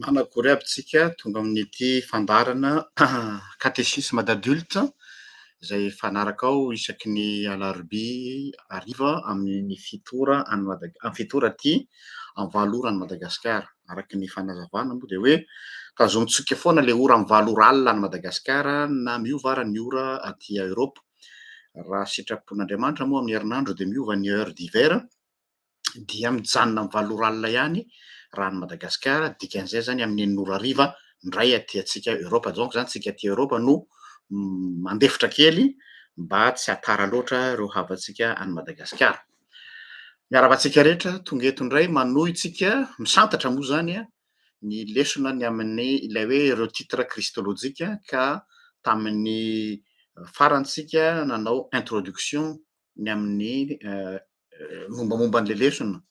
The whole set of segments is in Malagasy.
Manakory aby tsika tonga amin'ity fandarana catéchisme d'adulte izay fanaraka ao isaky ny alarobia hariva amin'ny fitora amin'ny fitora aty amin'ny valo ora any Madagasikara. Araky ny fanazavana moa de hoe tazomitsika foana le ora amin'ny valo ora alina any Madagasikara na miova ary ny ora aty Eropa. Raha sitrapon'Andriamanitra moa amin'ny herinandro de miova ny heure d'hiver dia mijanona amin'ny valo ora alina ihany raha any Madagasikara, dikan'izay zany amin'ny enin'ora hariva ndray aty antsika Eropa. Donc zany tsika aty Eropa no mandefitra kely mba tsy hatara loatra ireo havantsika any Madagasikara. Miarahaba antsika rehetra tonga eto indray manohy tsika misantatra moa zany ny lesona ny amin'ny ilay hoe ireo titres kristôlôjika ka tamin'ny farantsika nanao introduction ny amin'ny mombamomba an'le lesona.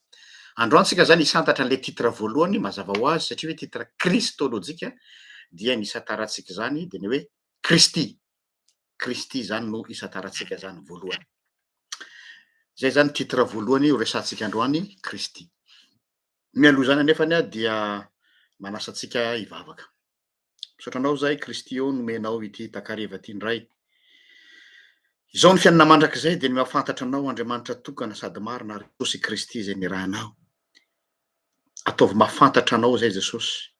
Androany tsika zany hisantatra an'le titre voalohany mazava ho azy satria hoe titre kristôlôjika dia ny isantarantsika zany de ny hoe Kristy. Kristy zany no isantarantsika zany voalohany. Zay zany titre voalohany ho resantsika androany Kristy. Mialoha zany anefany dia manasa antsika hivavaka. Misaotra anao zahay Kristy io nomenao ity takariva ity indray. Izao ny fiainana mandrakizay de ny mahafantatra anao Andriamanitra tokana sady marina ary Jesosy Kristy zay nirahanao. Ataovy mahafantatra anao zay Jesosy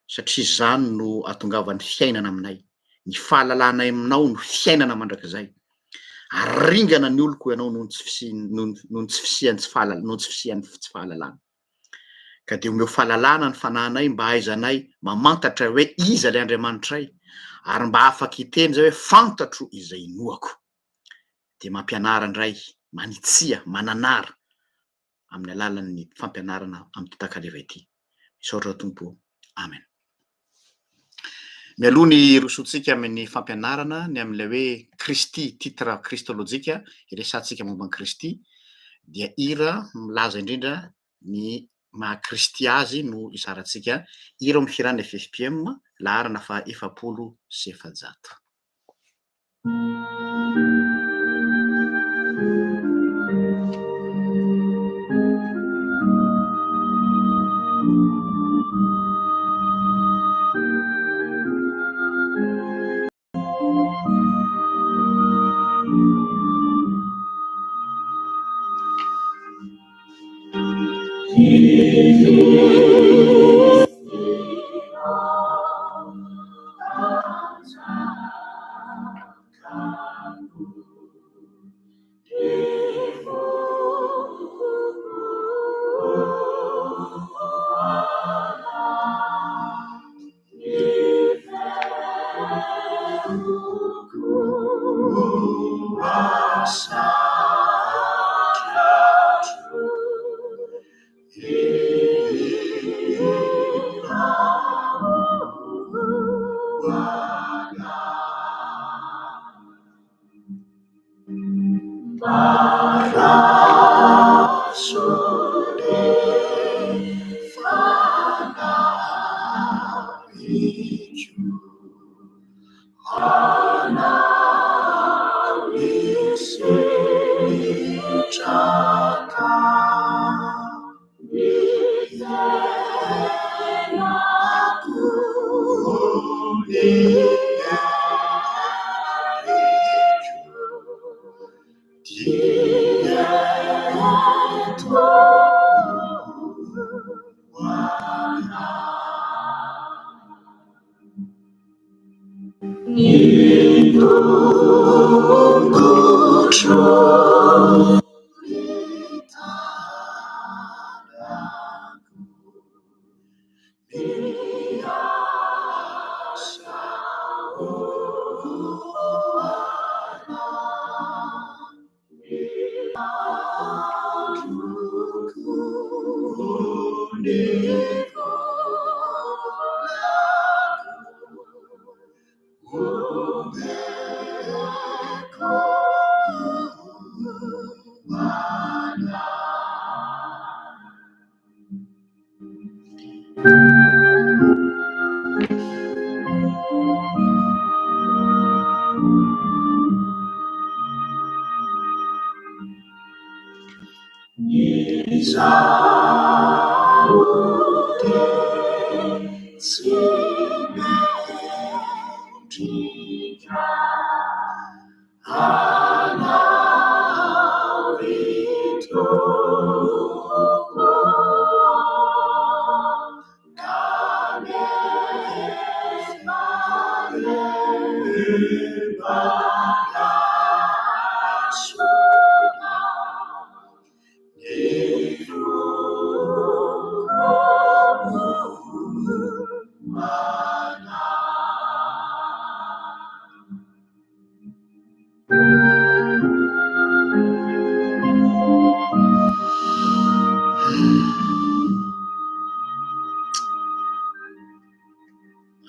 satria zany no ahatongavan'ny fiainana aminay. Ny fahalalanay aminao no fiainana mandrakizay. Aringana ny oloko ianao noho tsy fisian'ny tsy fahalalana. Ka de omeo fahalalana ny fanahinay mba ahaizanay mamantatra hoe iza le Andriamanitray ary mba afaka hiteny zay hoe fantatro izay noako. De mampianara indray, manitsia, mananara amin'ny alalan'ny fampianarana amin'ny takariva ity. Misaotra Tompo. Amen. Mialoha ny rosotsika amin'ny fampianarana ny amin'ilay hoe Kristy, titre kristôlôjika iresantsika momba an'i Kristy dia hira milaza indrindra ny maha Kristy azy no izarantsika. Hira amin'ny firana FFPM laharana faha 700.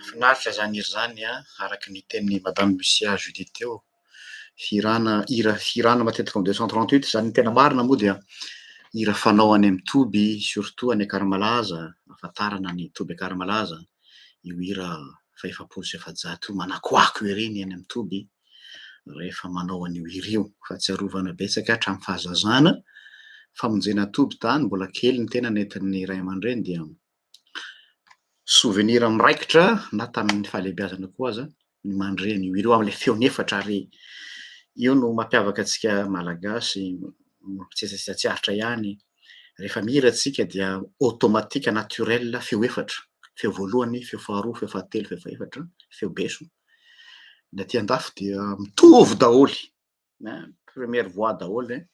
Finaritra zany iry zany a, araky ny tenin'ny madame Lucia Judith teo, hira matetika amin'ny 238 zany ny tena marina moa dia hira fanao any amin'ny Toby, surtout any Akaramalàza, ahafantarana ny Toby Akaramalàza, io hira fa efapolo sy efajato io manakoako ireny any amin'ny Toby rehefa manao an'io hira io, fahatsiarovana betsaka hatramin'ny fahazazana, famonjena Toby tany mbola kely ny tena nentin'ny ray aman-dreny dia souvenir miraikitra na tamin'ny fahalehibiazana koa aza ny mandreny io hira io amin'ilay feony efatra ary io no mampiavaka antsika malagasy, tsy atsiaritra ihany, rehefa mihira antsika dia automatique naturel feo efatra, feo voalohany, feo faharoa, feo fahatelo, feo fahaefatra, feo beso. Ny aty andafy dia mitovy daholy, première voix daholy,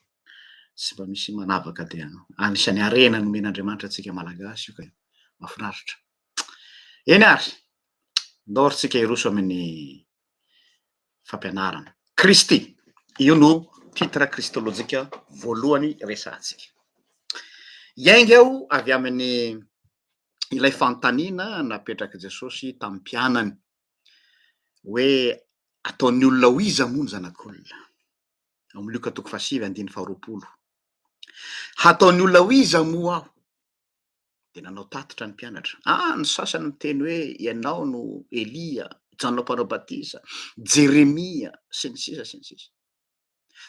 tsy mba misy manavaka dia anisan'ny harena nomen'Andriamanitra antsika malagasy io ka mahafinaritra. Eny ary, ndôrintsika hiroso amin'ny fampianarana. Kristy, io no titre kristôlôjika voalohany resantsika. Hiainga aho avy amin'ny ilay fanontaniana napetraka Jesosy tamin'ny mpianany hoe ataon'ny olona ho iza moa ny zanak'olona, amin'ny Luka 5:20. Ataon'ny olona ho iza moa aho? De nanao tatitra ny mpianatra. Ny sasany miteny hoe ianao no Elia, Johana mpanao batisa, Jeremia, sy ny sisa sy ny sisa.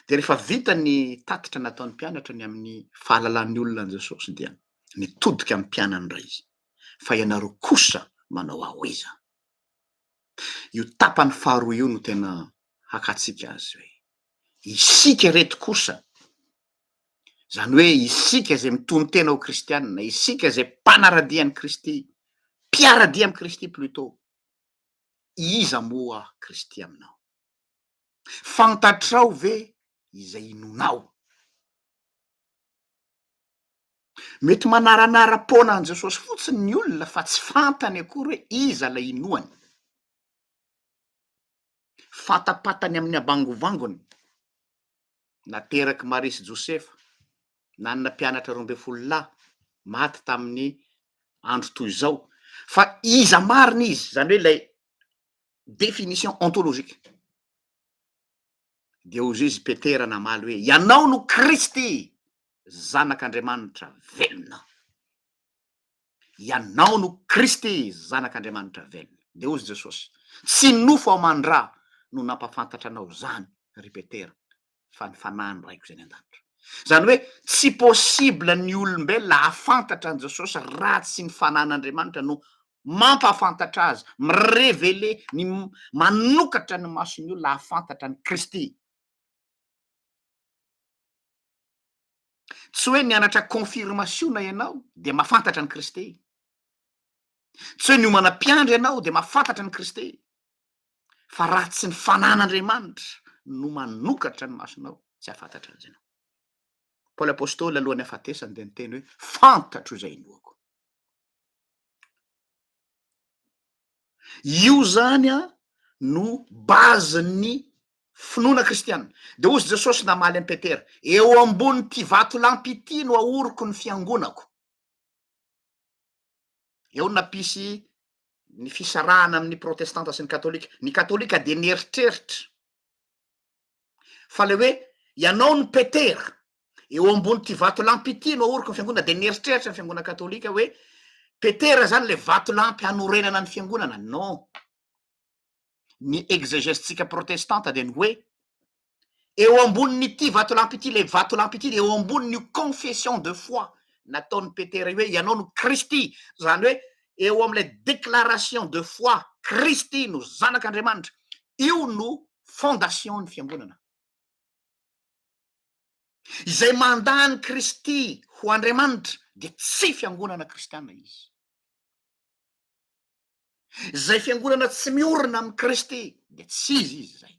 De rehefa vita ny tatitra nataon'ny mpianatra ny amin'ny fahalalan'ny olona an' Jesosy dia nitodika amin'ny mpianany ray izy. Fa ianareo kosa manao ahoiza? Io tapany faharoa io no tena hakatsika azy hoe isika reto kosa, zany hoe isika zay mitony tena ho kristianina, isika zay mpanaradia an'i Kristy, mpiaradia amin'i Kristy plutôt, iza moa Kristy aminao? Fantatrao ve izay inonao? Mety manaranara-pona an' Jesosy fotsiny ny olona fa tsy fantany akory hoe iza lay inoany. Fatapatany amin'ny abangovangony, nateraky Maria sy Josefa, nanana mpianatra 12 maty tamin'ny andro toy izao. Fa iza marina izy, zany hoe lay définition ontologique. De hozy izy Petera namaly hoe ianao no Kristy, zanak'Andriamanitra velona. ianao no Kristy zanak'Andriamanitra velona. De ozy Jesosy, tsy nofo aho mandra no nampafantatra anao zany, ripetera, fa ny fanahiny raiko zay ny an-danitra. Zany hoe tsy possible ny olombelona ahafantatra an' Jesosy raha tsy ny fanan'Andriamanitra no mampafantatra azy, mirevele ny manokatra ny masony olona ahafantatra ny Kristy. Tsy hoe nianatra confirmationa ianao de mahafantatra ny Kristy. Tsy hoe niomana mpiandry ianao de mahafantatra ny Kristy. Fa raha tsy ny fanan'Andriamanitra no manokatra ny masonao, tsy ahafantatra azy ianao. Paoly apôstôly alohan'ny hafatesany de niteny hoe fantatro izay noako. Io zany no bazin'ny finoana kristianina. De ozy Jesosy namaly an'i Petera, eo ambony ty vato lampy ity no aoriko ny fiangonako. Eo nampisy ny fisarahana amin'ny protestanta sy ny katolika. Ny katolika de nieritreritra fa le hoe ianao no Petera, eo ambony ty vato lampy ity no aoriko ny fiangonana, de nieritreritra ny fiangonana katolika hoe Petera zany le vato lampy hanorenana ny fiangonana. Non, ny exégèsitsika protestanta de ny hoe eo ambonin'ity vato lampy ity, le vato lampy ity, eo ambonin'io confession de foi nataon'ny Petera hoe ianao no Kristy, zany hoe eo am'ilay déclaration de foi Kristy no zanak'Andriamanitra, io no fondation ny fiangonana. Izay mandany Kristy ho Andriamanitra de tsy fiangonana kristiana izy. Zay fiangonana tsy miorina amin'ny Kristy de tsy izy zay.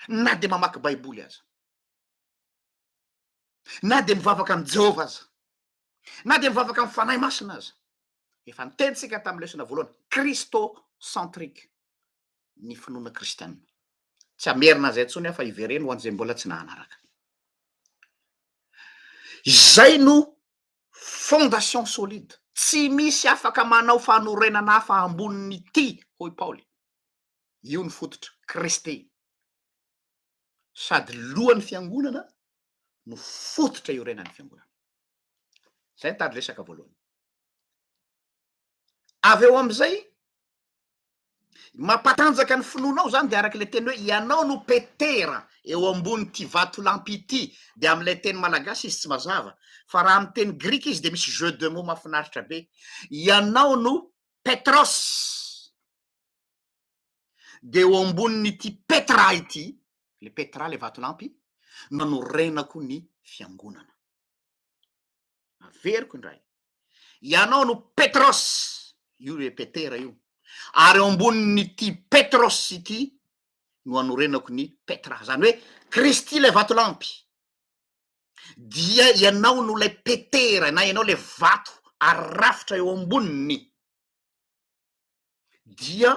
Na de mamaky baiboly aza, na de mivavaka amb Jehova aza, na de mivavaka amin'ny fanahy masina aza. Efa nitenitsika tamin'ny lesona voalohany, Christocentrique ny finoana kristianina. Tsy amerina zay ntsony fa ivereno ho an'izay mbola tsy nahanaraka. Zay no fondation solide. Tsy misy afaka manao fanorenana hafa ambonin'ity, hoy Paoly. Io ny fototra, Kristy. Sady lohan'ny fiangonana no fototra iorenan'ny fiangonana. Zay ny tady resaka voalohany. Avy eo am'izay, mampatanjaka ny finoanao zany de araky le teny hoe ianao no Petera eo ambony ty vato lampy ity, de am'ilay teny malagasy izy tsy mazava, fa raha amy teny grika izy de misy jeu de mots mahafinaritra be. Ianao no Petros, de eo ambonin'ity Petra ity, le Petra le vato lampy, no hanorenako ny fiangonana. Averiko indray. Ianao no Petros, io le Petera io, ary eo ambonin'ity Petros ity no hanorenako ny Petra, zany hoe Kristy le vato lampy, dia ianao no lay Petera, na ianao le vato arafitra eo amboniny, dia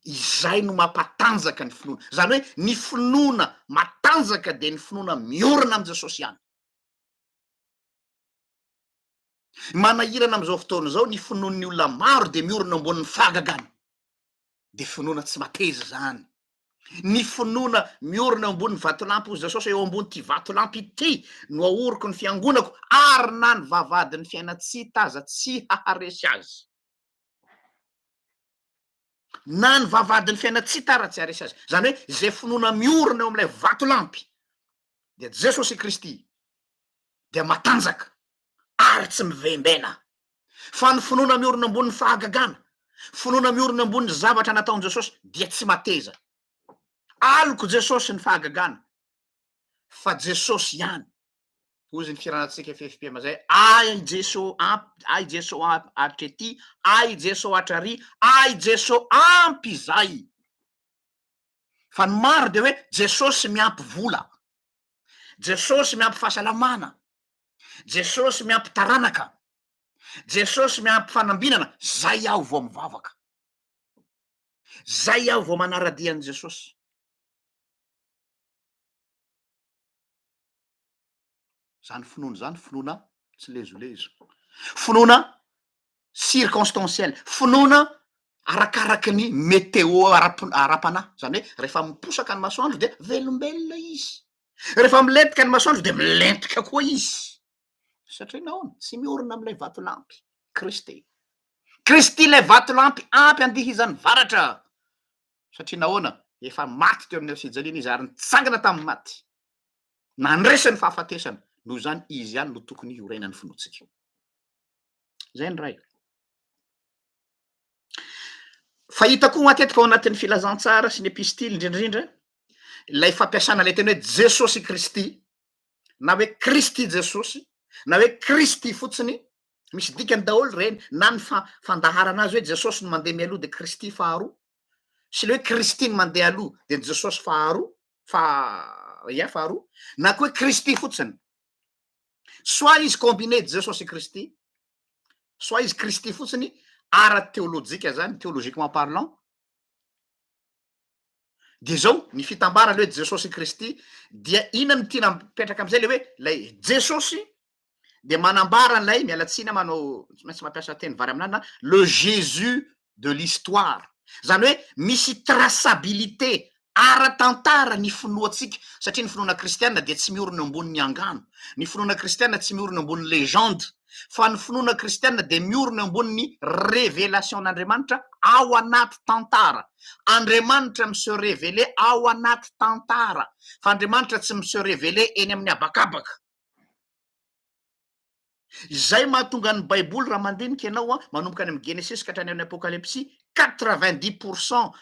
izay no mampatanjaka ny finoana. Zany hoe ny finoana matanjaka de ny finoana miorina am' Jesosy ihany. Manahirana am'izao fotoana zao ny finoan'ny olona maro de miorina ambonin'ny fahagagana, de finoana tsy mateza zany. Ny finoana miorina ambony vatolampy ozy Jesosy eo ambony ty vatolampy ity no aoriko ny fiangonako, ary na ny vavadin'ny fiaina tsy taza tsy haharesy azy. Na ny vavadin'ny fiaina tsy tara tsy haharesy azy. Zany hoe zay finoana miorina eo am'ilay vatolampy de Jesosy Kristy de matanjaka ary tsy mivembena. Fa ny finoana miorina ambony fahagagana, finoana miorina ambony zavatra nataon Jesosy dia tsy mateza. Aloko Jesosy ny fahagagana, fa Jesosy ihany. Ozy ny firanantsika FFPM zay, ay Jesosy ay Jesosy hatrety, ay Jesosy hatrary, ay Jesosy ampy zay. Fa ny maro de hoe Jesosy miampy vola, Jesosy miampy fahasalamana, Jesosy miampy taranaka, Jesosy miampy fanambinana. Zay aho vao mivavaka, zay aho vao manaradian'i Jesosy. Zany finoana zany, finoana tsy lezolezo, finoana circonstanciel, finoana arakaraky ny météo ara-panahy. Zany hoe rehefa miposaka ny masoandro de velombelona izy, rehefa milentika ny masoandro de milentika koa izy. Satria nahoana? Tsy miorina am'ilay vatolampy. Kristy. Kristy lay vatolampy ampy andihizany varatra satria nahoana efa maty teo amin'ny alsijaliana izy ary nitsangana tamin'ny maty nandresany fahafatesana noho zany izy ihany no tokony horenany finoatsika zay ny ray fahita koa matetika ao anatin'ny filazantsara sy ny epistily indrindraindra lay fampiasana lay tena hoe jesosy Kristy na hoe Kristy jesosy na hoe Kristy fotsiny misy dikany daholo reny na ny fandaharana azy hoe jesosy no mandeha mialoha de Kristy faharoa sy le hoe Kristy no mandeha aloha de jesosy faharoa na koa hoe Kristy fotsiny soit izy combiné jesosy Kristy soit izy Kristy fotsiny ara-théolojika zany théologiquement parlant de zao ny fitambarana hoe jesosy Kristy dia ina ny tiana mipetraka am'izay le hoe lay jesosy de manambara an'lay mialatsina manao tsy maintsy mampiasa teny vary aminana le Jésus de l'histoire zany hoe misy traçabilité ara-tantara ny finoatsika satria ny finoana kristiana de tsy miorona ambon'ny angano ny finoana kristiana tsy miorona ambon'ny légende fa ny finoana kristiana de miorona ambon'ny révélation'Andriamanitra ao anaty tantara Andriamanitra mise révélé ao anaty tantara fa Andriamanitra tsy mise révélé eny amin'ny abakabaka zay mahatonga ny baiboly raha mandinika ianao manomboka any amin'ny Genesis ka hatrany amin'ny apokalypsy 90%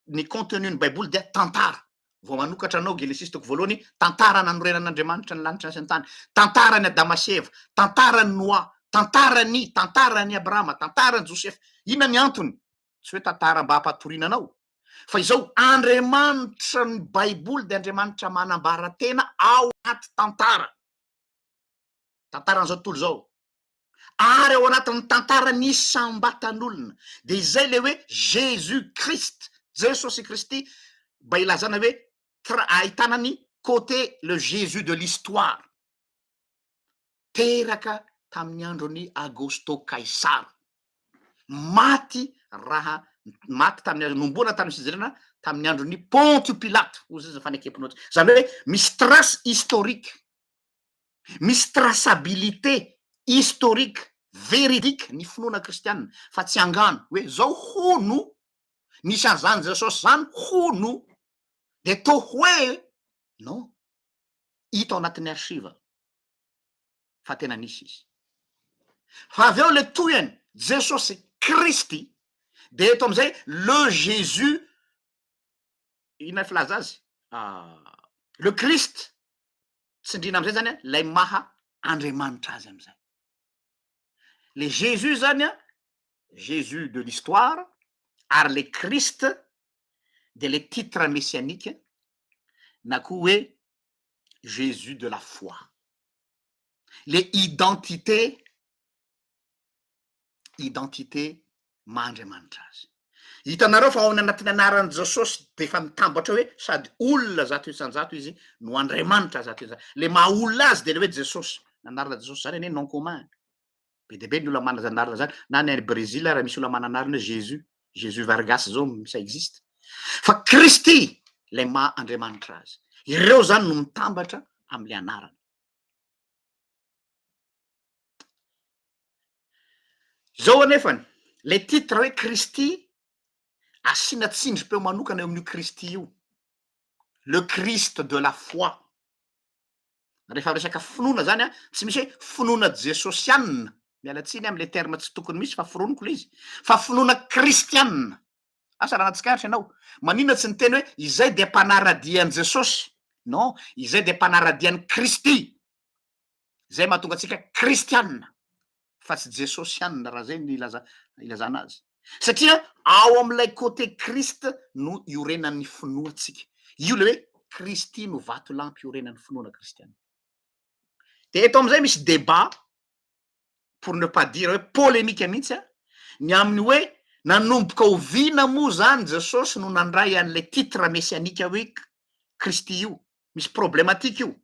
ny contenu ny baiboly dia tantara vao manokatra anao Genesis toko voalohany tantara nanorenan'Andriamanitra ny lanitra sy ny tany tantarany Adama sy Eva tantarany Noa tantarany Abrahama tantarany Joseph ina ny antony tsy hoe tantara mba hampatoriana anao fa izao Andriamanitra ny baiboly de Andriamanitra manambara tena ao anaty tantaran'izao tontolo zao ary ao anatin'ny tantara nisy sambatan'olona de izay le hoe Jésus Christ jesosy Kristy mba ilazana hoe ahitana ny côté le Jésus de l'histoire teraka tamin'ny andron'ny Augusto Caesar maty tamin'ny nombona tamin'ny fijerena tamin'ny andron'ny Ponte Pilate ozy izy fanekepinoatra zany hoe misy trace historique misy traçabilité historique véridique ny finoana kristianina fa tsy angano hoe zao hono nisy an'izany jesosy zany hono de to hoe non hita ao anatin'ny archive fa tena nisy izy fa avy eo le toyany jesosy Kristy de eto am'izay le Jésus ina filaza azy le Christ tsindrina am'izay zany lay maha Andriamanitra azy am'izay le Jésus zany Jésus de l'histoire ary le Christ de le titre messianique na koa hoe Jésus de la foi le identité mahandriamanitra azy hitanareo fa ao anatin'ny anaran'i Jesosy de efa mitambatra hoe sady olona zato isan-jato izy no Andriamanitra zato isan le maha olona azy de le hoe Jesosy nanarana Jesosy zany anie nom commun be de be ny olona manana anarana zany na ny Brésil raha misy olona manana anarana Jésus Vargas zao ça existe fa Kristy le maha Andriamanitra azy ireo zany no mitambatra am'le anarana zao anefany le titre hoe Kristy asina tsindrim-peo manokana eo amin'io Kristy io le Christ de la foi rehefa resaka finoana zany tsy misy hoe finoana jesosianina mialatsiny am'le terme tsy tokony misy fa fironoko le izy fa finoana kristianina asa raha anatsikaritra ianao manina tsy ny teny hoe izay de mpanaradian'i Jesosy non izay de mpanaradian'i Kristy zay mahatonga atsika kristianina fa tsy jesosianina raha zay ny ilazana azy satria ao am'ilay côté Christ no iorenan'ny finoatsika io le hoe Kristy no vato lampy iorenan'ny finoana kristianina de eto am'izay misy débat pour ne pas dire hoe polémique mihitsy ny amin'ny hoe nanomboka oviana moa zany Jesosy no nandray an'le titre messianika hoe Kristy io misy problématique io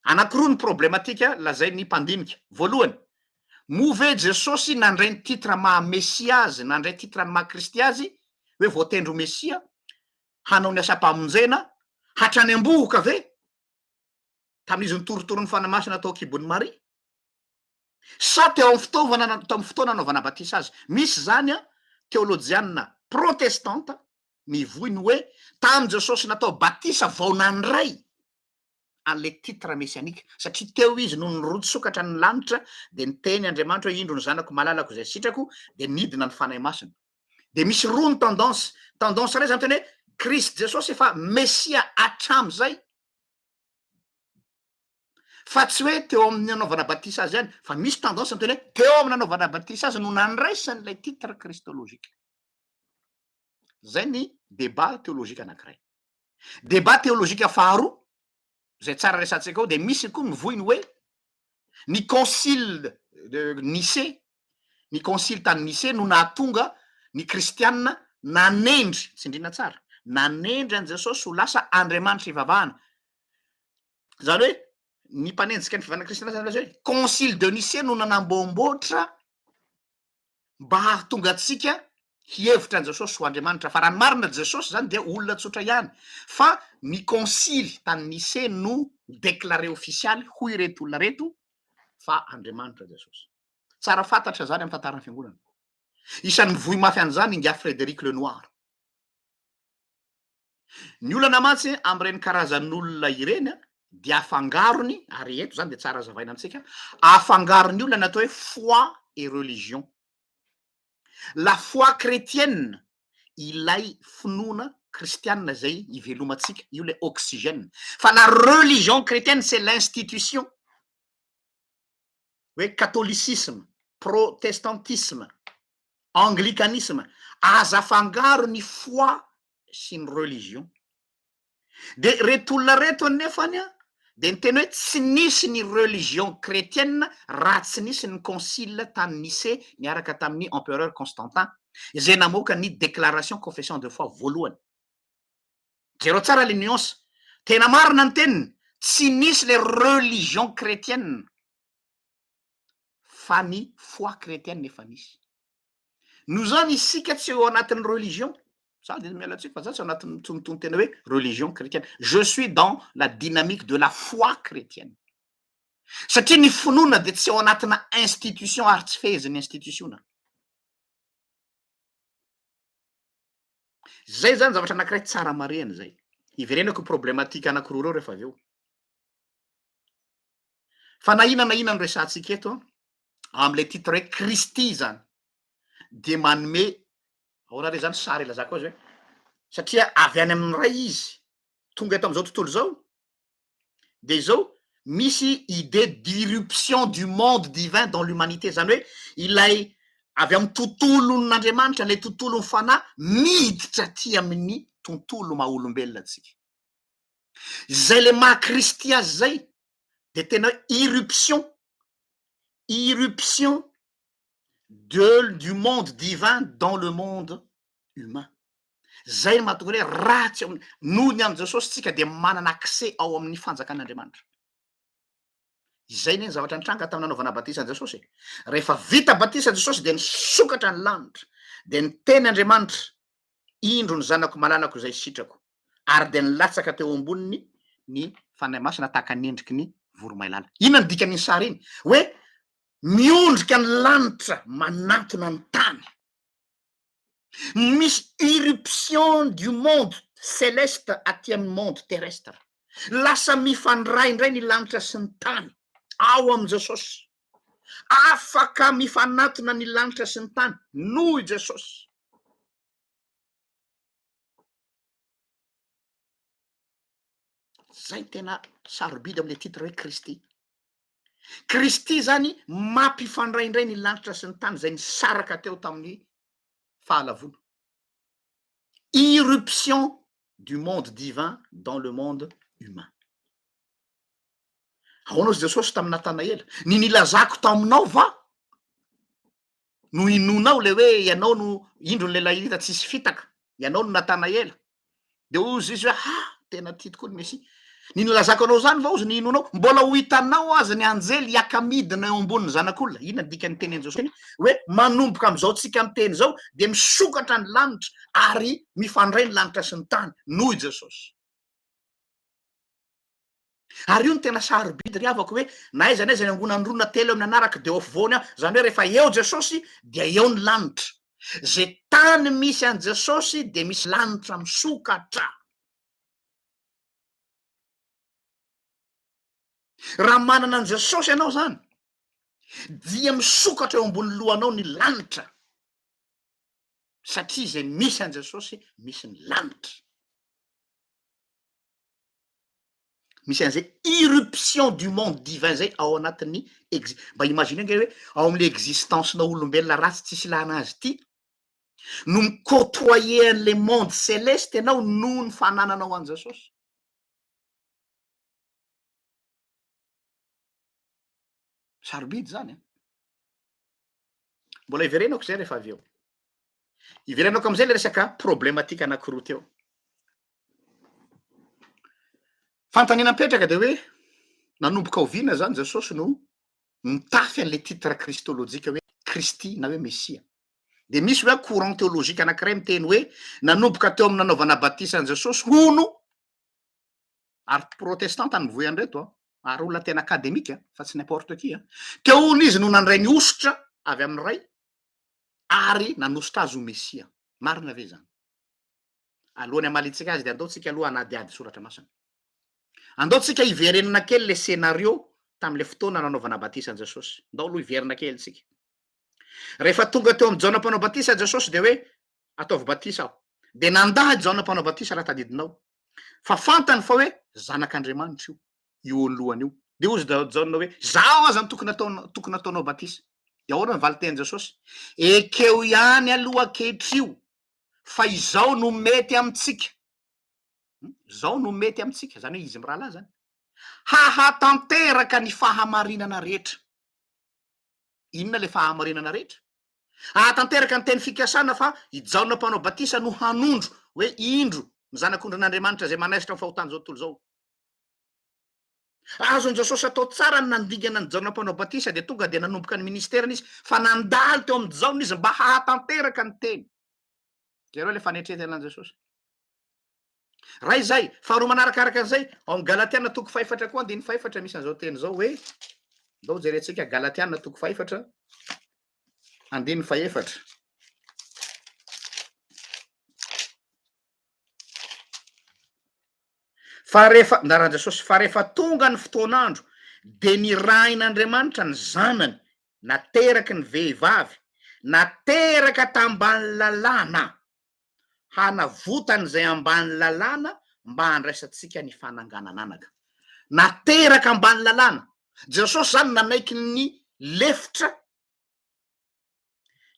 anakiroa ny problématika lazay ny mpandinika voalohany move Jesosy nandray ny titre maha Mesia azy nandray titre ny maha Kristy azy hoe voatendro Mesia hanao ny asa-pamonjena hatrany am-boka ve tamin'izy nitorotoron'ny fanamasina atao kibon'ny Maria sa teo amin'ny fitaovana tao amin'ny fotoana anaovana batisa azy. Misy zany a teolojianina protestanta mivoiny hoe tamin'i Jesosy natao batisa vao nandray an'le titre messianika, satria teo izy no nirojo sokatra ny lanitra de niteny Andriamanitra hoe indro ny zanako malalako izay sitrako de nidina ny fanahy masina. De misy roa ny tendance ray zany teny hoe Kristy Jesosy efa mesia hatram'izay, fa tsy hoe teo amin'ny anaovana batisa azy ihany, fa misy tendance teny hoe teo amin'ny anaovana batisa azy no nandraisan'ilay titre kristolojika. Zay ny débat théologique anankiray. Débat théologique faharoa zay tsara resantsika ao de misy koa mivoiny hoe ny concile de Nicée, ny concile tany Nicée no nahatonga ny kristianina nanendry, tsindrina tsara, nanendry an Jesosy ho lasa andriamanitra ivavahana. Zany hoe ny mpanenjika ny fivavahana kristianina zany hoe concile de Nicée no nanamboamboatra mba hahatonga antsika hihevitra an Jesosy ho andriamanitra, fa raha ny marina Jesosy zany dia olona tsotra ihany, fa ny concile tany Nicée no déclaré officialy hoy ireto olona reto fa andriamanitra Jesosy. Tsara fantatra zany amin'ny tantaran'ny fiangonana. Isan'ny mivoy mafy an'izany Inga Frédéric Lenoir. Ny olana mantsy am'ireny karazan'olona ireny dia afangarony, ary eto zany de tsara zavaina amitsika, afangarony olona natao hoe foi et religion. La foi chrétienne ilay finoana kristianina zay ivelomatsika, io le oxygène. Fa la religion chrétienne c'est l'institution. Hoe catholicisme, protestantisme, anglicanisme, aza afangaro ny foi sy ny religion. De reto olona reto anefany a de ny teny hoe tsy nisy ny religion chrétienne raha tsy nisy ny concile tany Nicée niaraka tamin'ny empereur Constantin, zay namoaka ny déclaration confession de foi voalohany. Jereo tsara le nuance, tena marina ny teniny, tsy nisy le religion chrétienne fa ny foi chrétienne efa nisy. Noho zany isika tsy eo anatin'ny religion, ça de mialatsika fa za tsy anatin'ny mitsonotony tena hoe religion chrétienne. Je suis dans la dynamique de la foi chrétienne. Satria ny finoana de tsy ao anatina institution ary tsy feheziny institutiona. Zay zany zavatra anankiray tsara marihana zay. Iverenako problématique anankiroa reo rehefa avy eo. Fa na inona no resantsika eto am'le titre hoe Kristy zany de manome ahoana re zany sary ilazako azy hoe satria avy any amin'ny ray izy tonga eto am'izao tontolo zao de zao misy idée d'irruption du monde divin dans l'humanité, zany hoe ilay avy amin'ny tontolon'Andriamanitra, le tontolon'ny fanahy miditra aty amin'ny tontolo maha olombelona atsika. Zay le maha Kristy azy zay de tena irruption du monde divin dans le monde humain. Zay mahatonga hoe ratsy noho ny am' Jesosy tsika de manana accès ao amin'ny fanjakan'Andriamanitra. Izay ny zavatra nitranga tamin'ny nanaovana batisa an Jesosy. Rehefa vita batisa Jesosy de nisokatra ny lanitra, de niteny Andriamanitra, indro ny zanako malalako izay sitrako, ary de nilatsaka teo amboniny ny fanahy masina tahaka ny endriky ny voromailala. Inona ny dikan'iny sary iny? Hoe miondrika ny lanitra manantona ny tany. Misy irruption du monde céleste aty amin'ny monde terrestre. Lasa mifandray ny lanitra sy ny tany ao am' Jesosy. Afaka mifanatona ny lanitra sy ny tany noho i Jesosy. Zay tena sarobidy am'le titre hoe Kristy. Kristy zany mampifandraindray ny lanitra sy ny tany zay nisaraka teo tamin'ny fahalavona. Irruption du monde divin dans le monde humain. Ahoana ozy Jesosy tamin'ny Natanaela, ny nilazako taminao va no inonao le hoe ianao no indro ny lehilahy hita tsisy fitaka, ianao no Natanaela. De ozy izy hoe tena tia tokoa ny Mesia. Ny nilazako anao zany va ozy ny inonao, mbola ho hitanao aza ny anjely hiaka-midina eo amboniny zanak'olona. Inona ny dikany teny Jesosy hoe manomboka am'izao tsika miteny zao de misokatra ny lanitra ary mifandray ny lanitra sy ny tany noho i Jesosy. Ary io ny tena sarobidy ry havako hoe na aiza na aiza ny angonandrona telo amin'ny anaraka de ofovoany a zany hoe rehefa eo Jesosy dia eo ny lanitra zay tany misy an Jesosy de misy lanitra misokatra. Raha manana an Jesosy ianao zany dia misokatra eo ambony lohanao ny lanitra satria zay misy an Jesosy misy ny lanitra. Misy an'izay irruption du monde divin zay ao anatin'ny mba imagine nge hoe ao am'le existence-na olombelona ratsy tsisy ilana azy ity no micôtoyer an'le monde céleste ianao noho ny fanananao an Jesosy. Sarobidy zany a. Mbola iverenako zay rehefa avy eo. Iverenako am'izay le resaka problématika anankiroa teo. Fanontaniana mipetraka de hoe nanomboka oviana zany Jesosy no mitafy an'le titre kristôlôjika hoe Kristy na hoe Mesia. De misy hoe courant théologique anankiray miteny hoe nanomboka teo amin'ny nanaovana batisa an Jesosy hono ary protestanta ny mivoy an'ireto ary olona tena akademika fa tsy n'importe qui teo hono izy no nandray ny osotra avy amin'ny ray ary nanositra azy ho Mesia. Marina ve zany? Alohany hamalitsika azy de andaotsika aloha hanadiady soratra masina. Andaotsika iverenana kely le scénario tam'le fotoana nanaovana batisa an Jesosy. Andao aloha iverina kely tsika. Rehefa tonga teo amin'ny Jaona mpanao batisa Jesosy de hoe ataovy batisa aho. De nandady Jaona mpanao batisa raha tadidinao. Fa fantany fa hoe zanak'Andriamanitra io lohany io. De ozy Jaona hoe zao aza tokony ataonao batisa. De ahoana ny valiteny Jesosy? Ekeo ihany aloha ankehitr'io fa izao no mety amitsika. Zao no mety amitsika zany hoe izy mirahalahy zany. Hahatanteraka ny fahamarinana rehetra. Inona le fahamarinana rehetra? Hahatanteraka ny teny fikasana fa i Jaona mpanao batisa no hanondro hoe indro ny zanak'ondrin'Andriamanitra zay manaisitra ny fahotany zao tontolo zao. Azony Jesosy atao tsara ny nandingana ny Jaona mpanao batisa de tonga de nanomboka ny ministerany izy fa nandalo teo amin'ny Jaona izy mba hahatanteraka ny teny. Zereo le fanetretana an Jesosy. Ray zay, faharoa manarakaraka an'izay ao amin'ny Galatiana toko faefatra koa andiny faefatra misy an'izao teny zao hoe ndao jerentsika Galatiana toko faefatra andiny faefatra. Fa rehefa ndaran Jesosy fa rehefa tonga ny fotoan'andro de nirahin'Andriamanitra ny zanany nateraky ny vehivavy nateraka tambany lalàna hanavotany zay ambany lalàna mba handraisatsika ny fananganananaka. Nateraka ambany lalàna. Jesosy zany nanaiky ny lefitra.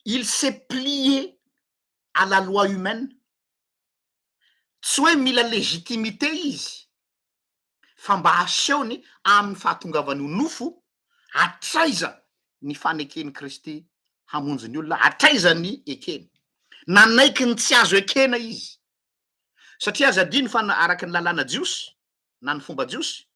Il s'est plié à la loi humaine. Tsy hoe mila légitimité izy fa mba asehony amin'ny fahatongavany nofo atraiza ny fanekeny Kristy hamonjy ny olona, atraiza ny ekeny. Nanaiky ny tsy azo ekena izy. Satria aza adino fa araky ny lalàna jiosy na ny fomba jiosy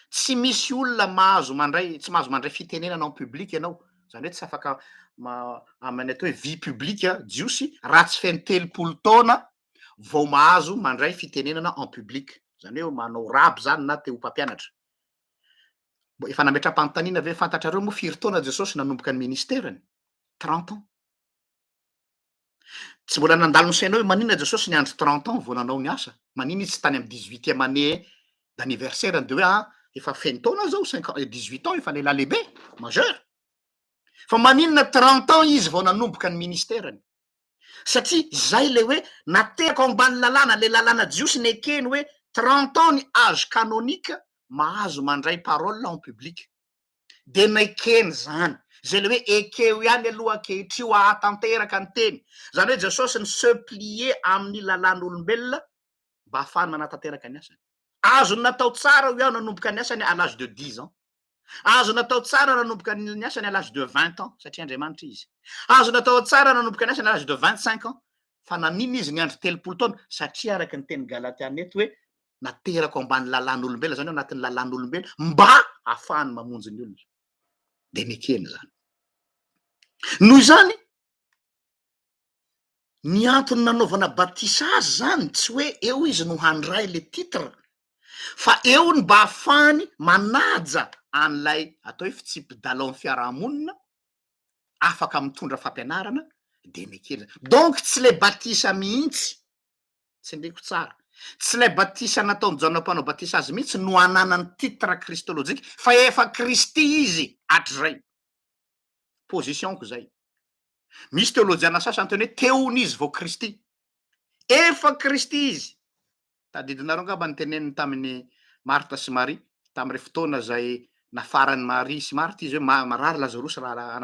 tsy misy olona mahazo mandray tsy mahazo mandray fitenenana en public ianao. Zany hoe tsy afaka amin'ny atao hoe vie publique jiosy raha tsy feny telopolo taona vao mahazo mandray fitenenana en public. Zany hoe manao rabo zany na te ho mpampianatra. Efa nametram-panontaniana ve fantatrareo moa firy taona Jesosy nanomboka ny ministerany? 30 ans. Tsy mbola nandalo ny sainao hoe maninona Jesosy ny andro 30 ans vao nanao ny asa? Maninona izy tsy tany amin'ny 18e année d'anniversaire de hoe efa feno taona zao 18 ans efa lehilahy lehibe majeur. Fa maninona 30 ans izy vao nanomboka ny ministerany? Satria zay le hoe nateraka ao ambany lalàna le lalàna jiosy ny ekeny hoe 30 ans ny âge canonique mahazo mandray parole en public. De naikeny zany. Zay le hoe ekeo ihany aloha ankehitr'io ahatanteraka ny teny. Zany hoe Jesosy ny se plier amin'ny lalàn'olombelona mba ahafahany manatanteraka ny asany. Azo natao tsara ho iaho nanomboka ny asany à l'âge de 10 ans. Azo natao tsara nanomboka ny asany à l'âge de 20 ans satria Andriamanitra izy. Azo natao tsara nanomboka ny asany à l'âge de 25 ans. Fa nanino izy ny andro telopolo taona satria araky ny teny Galatiana eto hoe nateraka ambany lalàn'olombelona zany hoe anatin'ny lalàn'olombelona mba ahafahany mamonjy ny olona. De nekeny zany. Noho izany ny antony nanaovana batisa azy zany tsy hoe eo izy no handray le titre fa eo ny mba ahafahany manaja an'lay atao hoe fitsipy-dalao amin'ny fiarahamonina afaka mitondra fampianarana de mekely. Donc tsy le batisa mihitsy, tsy ndreko tsara, tsy lay batisa nataony Jaona mpanao batisa azy mihitsy no ananany titre kristôlôjika fa efa Kristy izy hatrizay. Positionko zay. Misy teolojiana sasany teny hoe teon'izy vao Kristy. Efa Kristy izy. Tadidinareo angamba ny teneniny tamin'ny Marta sy Maria tamin'ireo fotoana zay nafarany Maria sy Marta izy hoe marary Lazarosy raha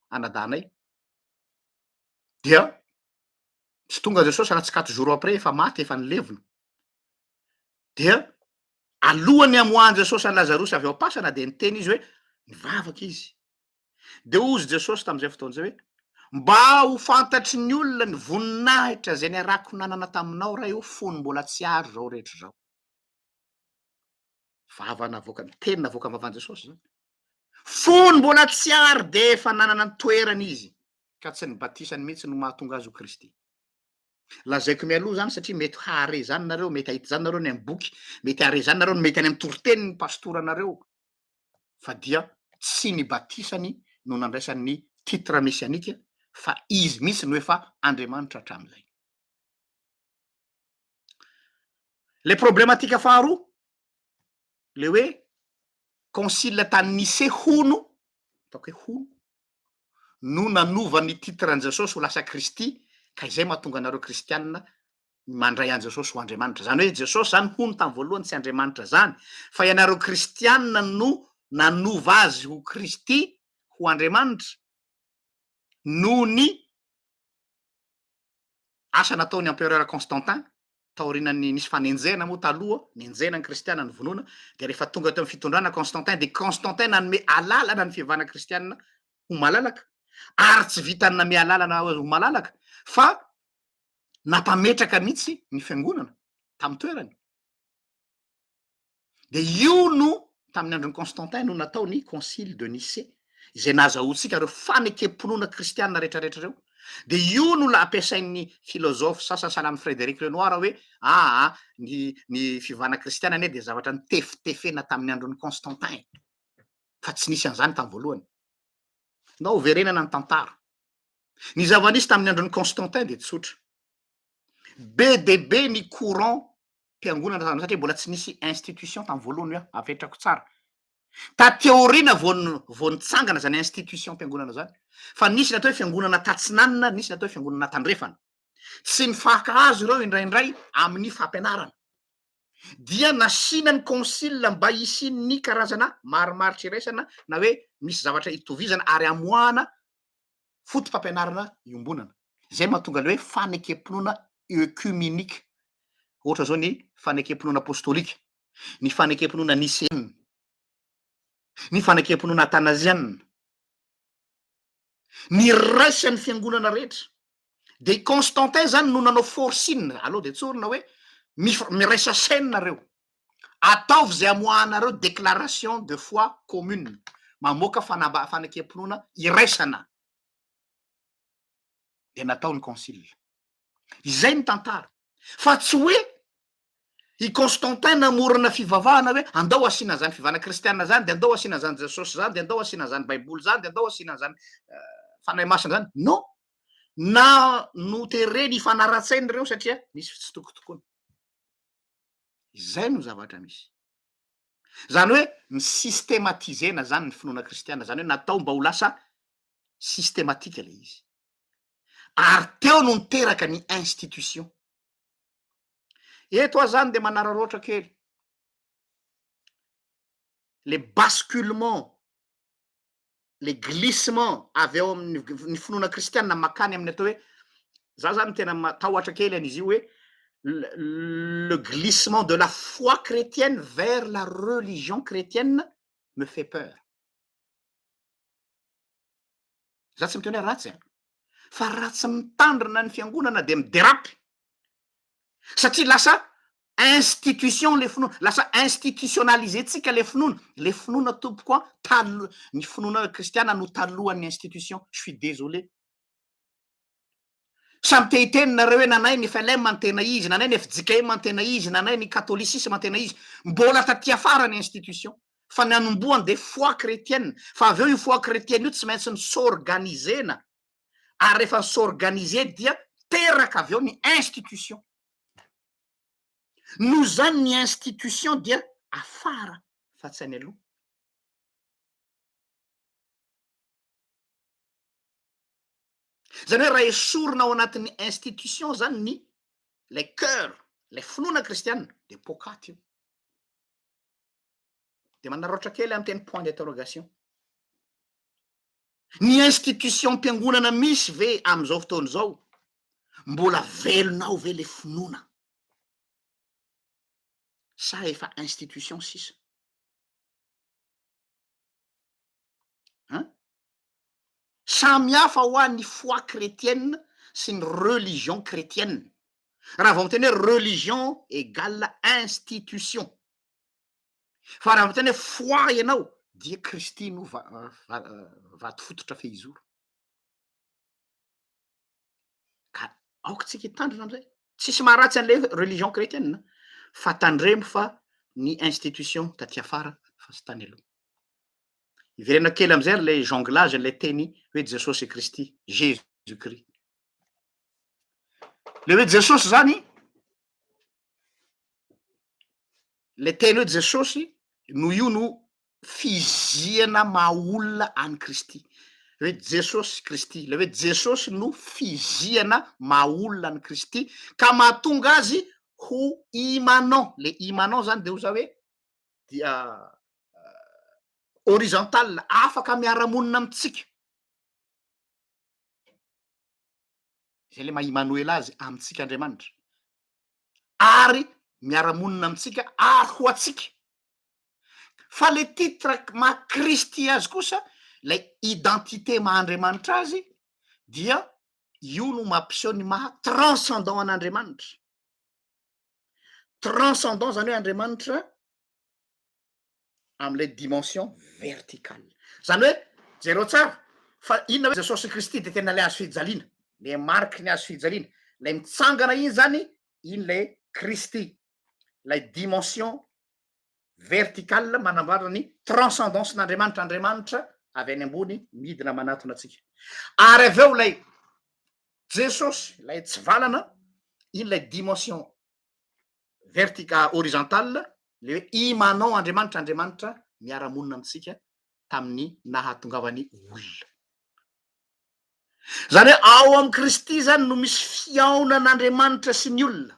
anadanay. Dia tsy tonga Jesosy raha tsy 4 jours après efa maty, efa nilevona. Dia alohany amoahany Jesosy any Lazarosy avy ao am-pasana de niteny izy hoe mivavaka izy. De ozy Jesosy tam'izay fotoana zay hoe mba ho fantatry ny olona ny voninahitra zay niarako nanana taminao raha io fony mbola tsy ary zao rehetra zao. Vava navoaka ny teny navoaka vavan'i Jesosy zany. Fony mbola tsy ary de efa nanana ny toerany izy ka tsy ny batisany mihitsy no mahatonga azy ho Kristy. Lazaiko mialoha zany satria mety hare zany nareo, mety ahita zany nareo ny amin'ny boky, mety hare zany nareo, mety any amin'ny toriteny ny pastoranareo, fa dia tsy ny batisany no nandraisan'ny titre messianika fa izy mihitsy no efa Andriamanitra hatram'izay. Le problématika faharoa, le hoe concile tany Nicée hono, ataoko hoe hono, no nanova ny titre an Jesosy ho lasa Kristy, ka izay mahatonga anareo kristianina mandray an Jesosy ho Andriamanitra. Zany hoe Jesosy zany hono tamy voalohany tsy Andriamanitra zany, fa ianareo kristianina no nanova azy ho Kristy, ho Andriamanitra, noho ny asa nataony empereur Constantin taorinany nisy fanenjena moa taloha, nenjena ny kristiana ny vonoana, de rehefa tonga teo amin'ny fitondrana Constantin, de Constantin nanome alalana ny fivavahana kristianina ho malalaka, ary tsy vita ny nanome alalana ho malalaka, fa nampametraka mihitsy ny fiangonana tamy toerany. De io no tamin'ny andron'ny Constantin no natao ny concile de Nicée, izay nahazahoantsika reo fanekem-ponoana kristianina rehetrarehetra reo. De io no la ampiasain'ny filôzôfy sasany sahala amin'ny Frédéric Lenoir hoe ny fivavahana kristiana anie de zavatra nitefitefena tamin'ny andron'ny Constantin, fa tsy nisy an'izany tamy voalohany. Na overenana ny tantara. Ny zava-nisy tamin'ny andron'ny Constantin de tsotra. Be de be ny courant mpiangonana satria mbola tsy nisy institution tamy voalohany hoe apetrako tsara. Ta teorina vao nitsangana zany institution mpiangonana zany, fa nisy natao hoe fiangonana tatsinanina, nisy natao hoe fiangonana tandrefana. Tsy mifankahazo ireo indraindray amin'ny fampianarana. Dia nasiana ny concile mba hisiany karazana marimaritra iraisana na hoe misy zavatra hitovizana ary amoahana fotom-pampianarana iombonana. Zay mahatonga le hoe fanekem-ponoana œcuménique. Ohatra zao ny fanekem-ponoana apostolika, ny fanekem-ponoana nicéenne, ny fanekem-ponoana athanasienne, ny raisan'ny fiangonana rehetra. De Constantin zany no nanao forcine, aloha de tsorina hoe miraisa sainareo, ataovy zay amoahanareo déclaration de foi commune, mamoaka fanekem-ponoana iraisana. De natao ny concile. Izay ny tantara. Fa tsy hoe i Constantin namorona fivavahana hoe andao asiana zany fivavahana kristianina zany, de andao asiana zany Jesosy zany, de andao asiana zany baiboly zany, de andao asiana zany fanahy masina zany. Non, na notereny ifanara-tsainy reo satria misy tsy tokotokony. Izay no zavatra misy. Zany hoe ny systématisena zany ny finoana kristianina, zany hoe natao mba ho lasa systématika le izy. Ary teo no niteraka ny institution. Eto zany de manararoatra kely. Le basculement, le glissement avy ao amin'ny finoana kristianina makany amin'ny atao hoe, za zany tena matahotra kely an'izy io hoe le glissement de la foi chrétienne vers la religion chrétienne me fait peur. Za tsy miteny hoe ratsy, fa ratsy mitandrina ny fiangonana de miderapy. Satria lasa institution le finoana, lasa institutionnalisetsika le finoana tompoko ny finoana kristiana no talohan'ny institution. Je suis désolé. Samy te-hitenina hoe nanay ny FLM mantena izy, nanay ny FJKM mantena izy, nanay ny catholicisme mantena izy. Mbola taty afara ny institution. Fa ny anomboany de foi chrétienne. Fa avy eo io foi chrétienne io tsy maintsy ny s'organisena. Ary rehefa s'organiser dia teraka avy eo ny institution. Noho zany ny institution dia afara fa tsy any aloha. Zany hoe raha esorina ao anatin'ny institution zany ny le cœur, le finoana kristiana de pokaty io. De manararaotra kely amin'ny teny point d'interrogation. Ny institution mpiangonana misy ve am'izao fotoana zao mbola velonao ve le finoana? Sa efa institution sisa? Samy hafa ho an'ny foi chrétienne sy ny religion chrétienne. Raha vao miteny hoe religion égale institution. Fa raha miteny hoe foi ianao dia Kristy no vato fototra fehizoro. Ka aoka tsika hitandrina am'izay. Tsisy maharatsy an'le religion chrétienne fa tandremo fa ny institution taty afara fa sy tany aloha. Iverena kely am'izay le jonglage le teny hoe Jesosy Kristy, Jésus Christ. Le hoe Jesosy zany, le teny hoe Jesosy no io no fiziana maha-olona any Kristy. Le hoe Jesosy Kristy, le hoe Jesosy no fiziana maha-olona any Kristy ka mahatonga azy ho immanent. Le immanent zany de ho za hoe dia horizontal, afaka miara-monina amitsika. Zay le maha-Emmanuel azy amitsika Andriamanitra. Ary miara-monina amitsika ary ho atsika. Fa le titre maha Kristy azy kosa, le identité maha-Andriamanitra azy dia io no mampiseho ny maha transcendant an'Andriamanitra. Transcendant zany hoe Andriamanitra am'le dimension verticale. Zany hoe jereo tsara fa inona hoe Jesosy Kristy de tena le azo fijaliana, le mariky ny azo fijaliana, le mitsangana iny zany iny le Kristy, la dimension verticale manambara ny transcendance n'Andriamanitra. Andriamanitra avy any ambony midina manatona atsika. Ary avy eo lay Jesosy lay tsy valana, iny lay dimension horizontale, le hoe immanent Andriamanitra miara-monina amitsika tamin'ny nahatongavany olona. Zany hoe ao am Kristy zany no misy fiaonan'Andriamanitra sy ny olona.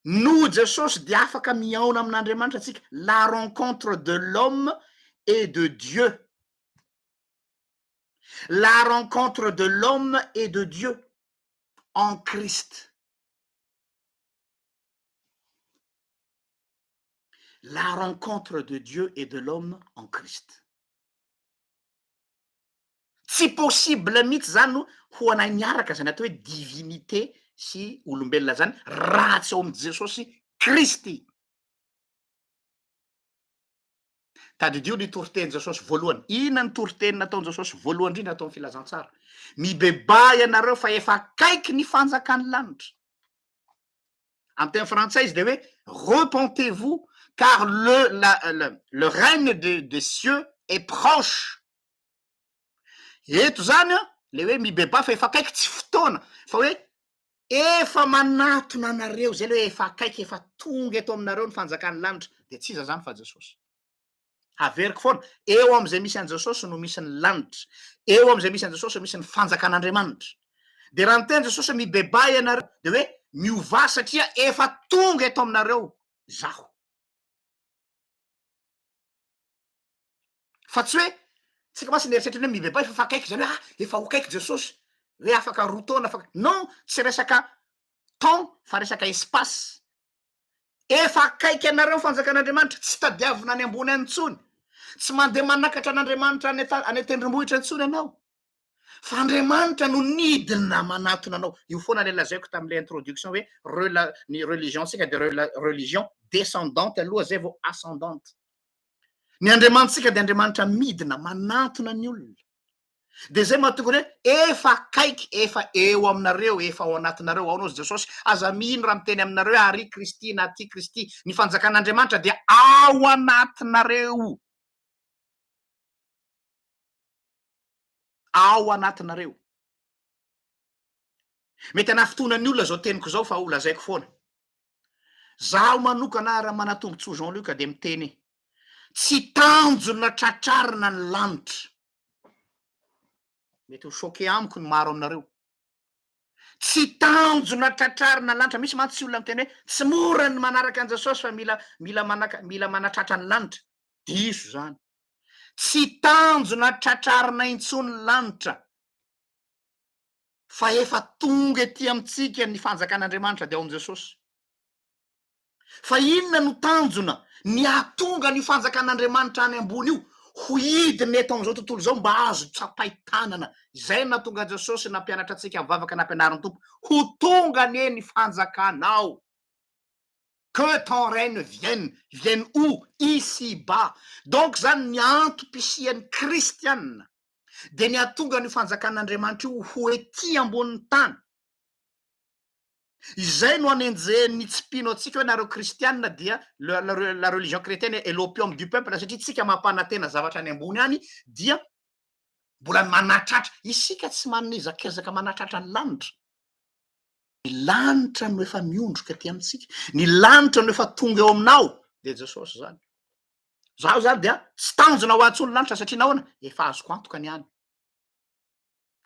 No Jesosy dia afaka miaona amin'Andriamanitra atsika. La rencontre de l'homme et de Dieu. La rencontre de l'homme et de Dieu en Christ. La rencontre de Dieu et de l'homme en Christ. Tsy possible mihitsy zany ho anay miaraka zany atao hoe divinité sy olombelona zany raha tsy ao am Jesosy Kristy. Tadidio ny toroteny Jesosy voalohany. Inona ny toroteny nataony Jesosy voalohany indrindra atao amin'ny filazantsara? Mibebay ianareo fa efa akaiky ny fanjakany lanitra. Amin'ny teny frantsay izy de hoe repentez-vous car le règne des cieux est proche. Eto zany le hoe mibeba fa efa akaiky tsy fotoana fa hoe efa manatona anareo, zay le hoe efa akaiky efa tonga eto aminareo ny fanjakany lanitra. De tsy iza zany fa Jesosy. Averiko foana, eo am'izay misy an Jesosy no misy ny lanitra. Eo am'izay misy an Jesosy misy ny fanjakan'Andriamanitra. De raha miteny Jesosy mibeba ianareo de hoe miova satria efa tonga eto aminareo zaho. Fa tsy hoe tsika masy nieritreritry hoe mibeba efa akaiky zany hoe efa ho akaiky Jesosy, hoe afaka roa taona afaka. Non, tsy resaka temps fa resaka espace. Efa akaiky anareo fanjakan'Andriamanitra, tsy tadiavina any ambony any intsony. Tsy mandeha manakatra an'Andriamanitra any tendrombohitra intsony ianao. Fa Andriamanitra no nidina manatona anao. Io foana le lazaiko tam'le introduction hoe ny religion sika de religion descendante aloha zay vao ascendante. Ny Andriamanitsika de Andriamanitra midina manatona ny olona. de zay mahatonga hoe efa akaiky efa eo aminareo efa ao anatinareo ao anao Jesosy aza mino raha miteny aminareo hoe ary Kristy na ty Kristy ny fanjakan'Andriamanitra dia ao anatinareo, ao anatinareo. Mety anafitonan'ny olona zao teniko zao fa ho lazaiko foana. Zaho manokana raha manatombontsy Jean-Luc de miteny tsy tanjona tratrarina ny lanitra. Mety ho choqué amiko ny maro aminareo. Tsy tanjona tratrarina ny lanitra, misy mantsy tsy olona miteny hoe tsy mora ny manaraka an Jesosy fa mila manatratra ny lanitra. Diso zany. Tsy tanjona tratrarina intsony ny lanitra. Fa efa tonga ety amintsika ny fanjakan'Andriamanitra de ao am Jesosy. Fa inona no tanjona ny ahatonga ny fanjakan'Andriamanitra any ambony io ho hidiny eto am'izao tontolo zao mba azo tsapaitanana. Zay nahatonga Jesosy nampianatra antsika mivavaka nampianarin'ny tompo ho tonga anie ny fanjakanao. Que ton règne vienne où? Ici-bas. Donc zany ny antom-pisian'ny kristianina de ny ahatonga ny fanjakan'Andriamanitra io ho ety ambonin'ny tany. Izay no anenjehny tsipino atsika hoe nareo kristianina dia la religion chrétienne est l'opium du peuple satria tsika mampanantena zavatra any ambony any dia mbola manatratra. Isika tsy manezakezaka manatratra ny lanitra. Ny lanitra no efa miondroka aty amintsika. Ny lanitra no efa tonga eo aminao de Jesosy zany. Zaho zany dia tsy tanjona ho antsony lanitra satria nahoana efa azoko antoka ny any.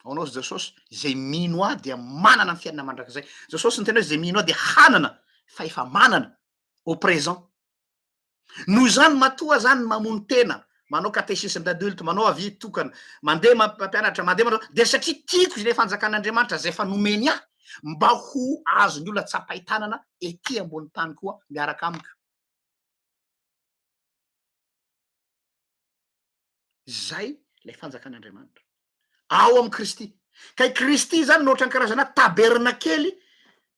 Ao anao Jesosy zay mino ahy dia manana ny fiainana mandrakizay. Jesosy ny tena hoe zay mino ahy dia hanana fa efa manana au présent. Noho zany matoa zany mamono tena, manao catéchisme d'adulte, manao avy tokana, mandeha mampianatra, mandeha de satria tiako le fanjakan'Andriamanitra zay efa nomeny ahy mba ho azony olona tsapaitanana ety ambony tany koa miaraka amiko. Zay le fanjakan'Andriamanitra ao am Kristy. Ka Kristy zany no ohatran'ny karazana tabernakely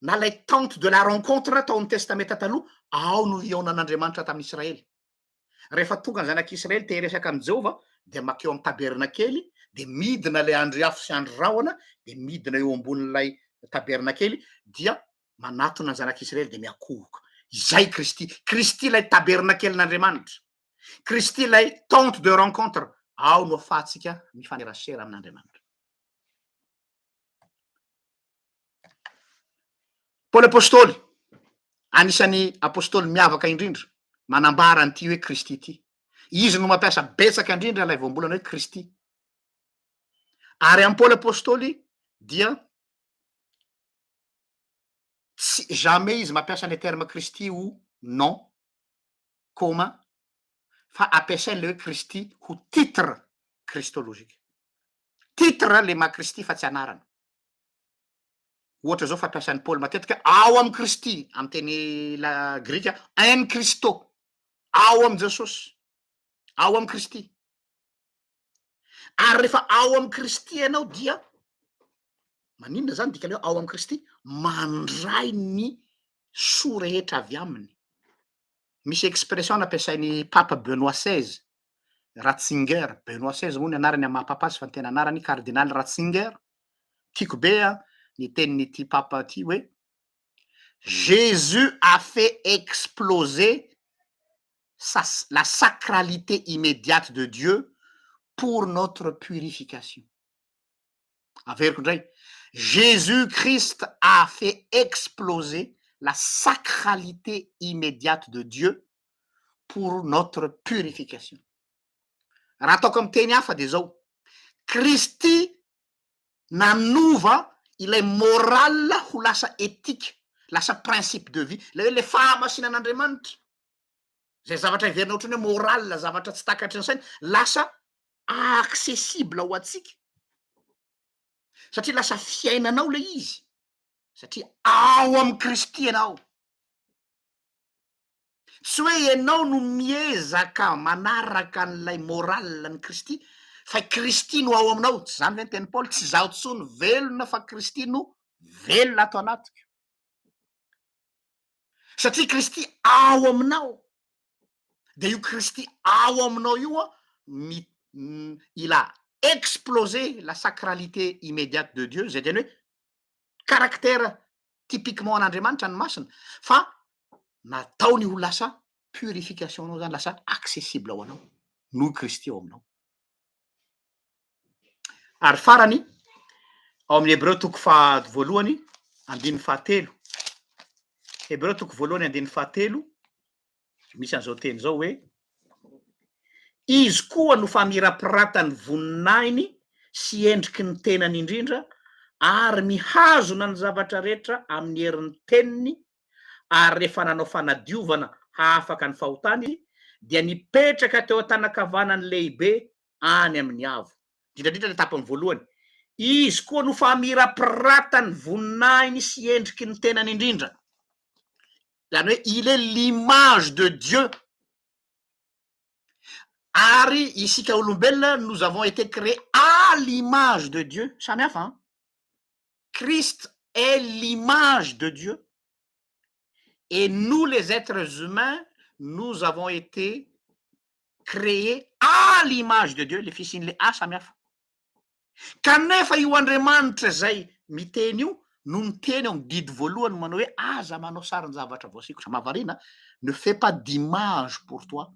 na lay tente de la rencontre tao amin'ny testamenta taloha, ao no ionan'Andriamanitra tamin'Israely. Rehefa tonga ny zanak'Israely te hiresaka am Jehova de makeo am tabernakely de midina le andro afo sy andro rahona de midina eo ambonin'lay tabernakely dia manatona ny zanak'Israely de miakohoka. Izay Kristy. Kristy lay tabernakelyn'Andriamanitra. Kristy lay tente de rencontre. Ao no ahafahantsika mifanerasera amin'Andriamanitra. Paoly apôstôly, anisan'ny apôstôly miavaka indrindra, manambara an'ity hoe Kristy ity. Izy no mampiasa betsaka indrindra lay voambolana hoe Kristy. Ary am Paoly apôstôly dia tsy jamais izy mampiasa le terme Kristy ho nom commun fa ampiasainy le hoe Kristy ho titre kristolozika. Titre le maha Kristy fa tsy anarana. Ohatra zao fampiasan'ny Paoly matetika ao am Kristy, am teny la grika en Christo, ao am Jesosy, ao am Kristy. Ary rehefa ao am Kristy ianao dia maninona zany dikany hoe ao am Kristy? Mandray ny soa rehetra avy aminy. Misy expression nampiasain'ny Papa Benoît XVI, Ratzinger. Benoît XVI moa ny anarany amin'ny maha papazy fa ny tena anarany Cardinal Ratzinger. Tiako be ny tenin'ity papa ty hoe Jésus a fait exploser la sacralité immédiate de Dieu pour notre purification. Averiko indray. Jésus-Christ a fait exploser la sacralité immédiate de Dieu pour notre purification. Raha ataoko amin'ny teny hafa de zao. Kristy nanova ilay moral ho lasa éthique, lasa principe de vie, le hoe le fahamasinan'Andriamanitra. Zay zavatra iverinao ohatrany hoe moral, zavatra tsy takatry ny saina, lasa accessible ho atsika. Satria lasa fiainanao le izy. Satria ao am Kristy ianao. Tsy hoe ianao no miezaka manaraka an'lay moral ny Kristy, fa Kristy no ao aminao. Tsy zany ve ny teny Paoly, tsy zaho tsony velona fa Kristy no velona ato anatiko. Satria Kristy ao aminao. De io Kristy ao aminao io ila exploser la sacralité immédiate de Dieu, zay teny hoe caractère typiquement an'Andriamanitra ny masina, fa nataony ho lasa purification anao zany, lasa accessible ao anao noho Kristy ao aminao. Ary farany ao amin'ny Hébreu toko voalohany andiny fahatelo, Hébreu toko voalohany andiny fahatelo, misy an'izao teny zao hoe izy koa no fa mirapiratany voninahiny sy endriky ny tenany indrindra ary mihazona ny zavatra rehetra amin'ny herin'ny teniny, ary rehefa nanao fanadiovana hahafaka ny fahotany dia nipetraka teo an-tanakavanany lehibe any amin'ny avo. Indrindrandrindra le tapany voalohany, izy koa no fa mirapiratany voninahiny sy endriky ny tenany indrindra, zany hoe il est l'image de Dieu. Ary isika olombelona nous avons été créés à l'image de Dieu. Samy hafa, hein? Christ est l'image de Dieu. Et nous, les êtres humains, nous avons été créés à l'image de Dieu. Le fils in le a samy hafa. Kanefa io Andriamanitra zay miteny io, no miteny ao amin'ny didy voalohany manao hoe aza manao sariny zavatra voasikotra. Mahavariana, ne fais pas d'image pour toi.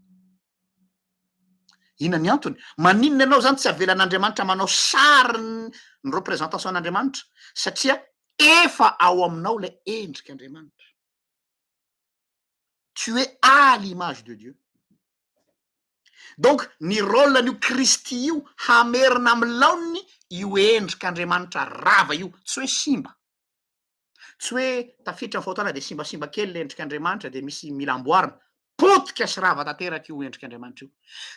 Ina ny antony? Maninona ianao zany tsy avelan'Andriamanitra manao sary ny représentation an'Andriamanitra, satria efa ao aminao le endrik'Andriamanitra. Tu es à l'image de Dieu. Donc ny rôle an'io Kristy io hamerina amin'ny laoniny io endrik'Andriamanitra rava io, tsy hoe simba, tsy hoe tafiditra ny fahotana de simbasimba kely le endrik'Andriamanitra de misy mila amboarina, potika sy rava tanteraka io endrik'Andriamanitra io.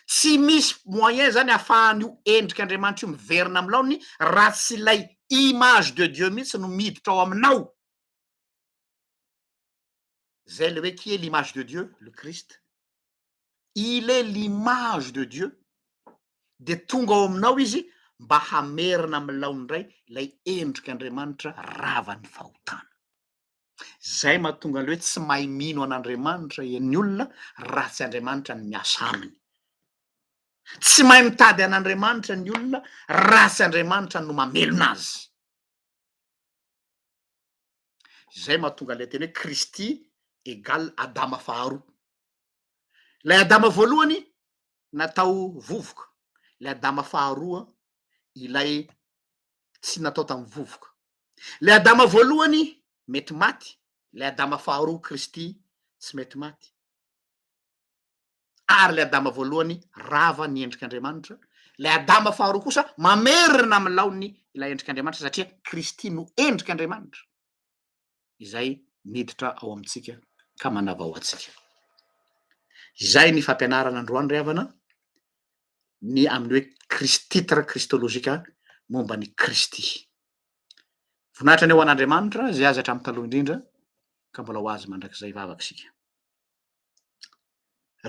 Tsy misy moyen zany ahafahan'io endrik'Andriamanitra io miverina amin'ny laoniny raha tsy ilay image de Dieu mihitsy no miditra ao aminao. Zay le hoe qui est l'image de Dieu? Le Christ. Il est l'image de Dieu. De tonga ao aminao izy mba hamerina amin'ny laony ray ilay endrik'Andriamanitra ravan'ny fahotana. Zay mahatonga le hoe tsy mahay mino an'Andriamanitra ny olona raha tsy Andriamanitra ny miasa aminy. Tsy mahay mitady an'Andriamanitra ny olona raha tsy Andriamanitra no mamelona azy. Zay mahatonga le teny hoe Kristy égale Adama faharoa. Lay Adama voalohany natao vovoka, le Adama faharoa ilay tsy natao tamin'ny vovoka. Le Adama voalohany mety maty, le Adama faharoa Kristy tsy mety maty. Ary le Adama voalohany rava ny endrik'Andriamanitra, le Adama faharoa kosa mamerina amin'ny laony ilay endrik'Andriamanitra satria Kristy no endrik'Andriamanitra. Izay miditra ao amintsika ka manava ao atsika. Izay ny fampianarana androany ry havana ny amin'ny hoe titre kristolozika momba ny Kristy. Voninahitra ny ao an'Andriamanitra zay azy hatramin'ny taloha indrindra ka mbola ho azy mandrakizay vavaka isika.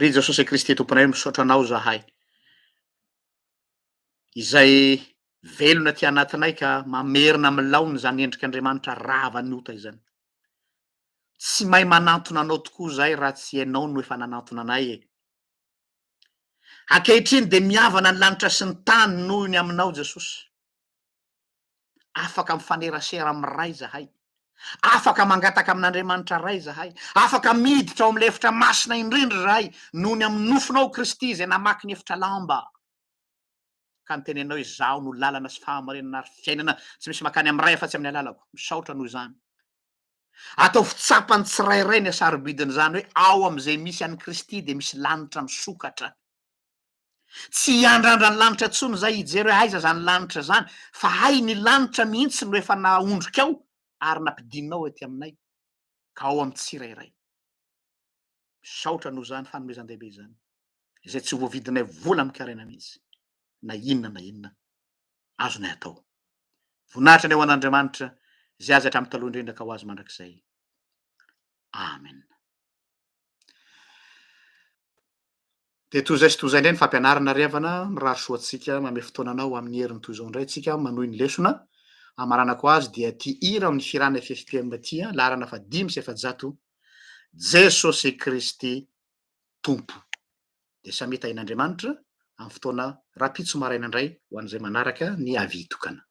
Ry Jesosy Kristy tomponay misaotra anao zahay, izay velona ty anatinay ka mamerina amin'ny laony zany endrik'Andriamanitra ravany ota izany. Tsy mahay manantona anao tokoa zahay raha tsy hainao no efa nanantona anay e. Ankehitriny de miavana ny lanitra sy ny tany noho ny aminao Jesosy. Afaka mifanerasera amin'ny ray zahay, afaka mangataka amin'Andriamanitra ray zahay, afaka miditra ao amin'le efitra masina indrindra zahay noho ny amin'ny nofinao Kristy zay namaky ny efitra lamba. Ka nitenenao izaho no lalana sy fahamarinana ary fiainana, tsy misy makany amin'ny ray afa-tsy amin'ny alalako. Misaotra noho izany. Atao fitsapany tsirairay ny sarobidiny zany hoe ao am'izay misy an'i Kristy de misy lanitra misokatra. Tsy andrandra ny lanitra tsony zay hijery hoe aiza zany lanitra zany, fa hay ny lanitra mihitsy no efa naondrikao ary nampidinao ety aminay ka ao amin'ny tsirairay. Misaotra noho zany fanomezan-dehibe zany, izay tsy voavidinay vola mikaraina mihitsy, na inona azonay atao. Voninahitra ny ao an'Andriamanitra zay azy hatramin'ny taloha indrindra ka ho azy mandrakizay. Amen. De toy zay sy toy zay indray ny fampianarana ry havana, mirary soatsika mame fotoananao amin'ny heriny toy izao indray tsika manohy ny lesona. Amaranako azy dia ty hira amin'ny firana FFPM ty laharana 5 Jesosy Kristy Tompo. De samy tain'Andriamanitra amin'ny fotoana rapitso maraina indray ho an'izay manaraka ny avitokana.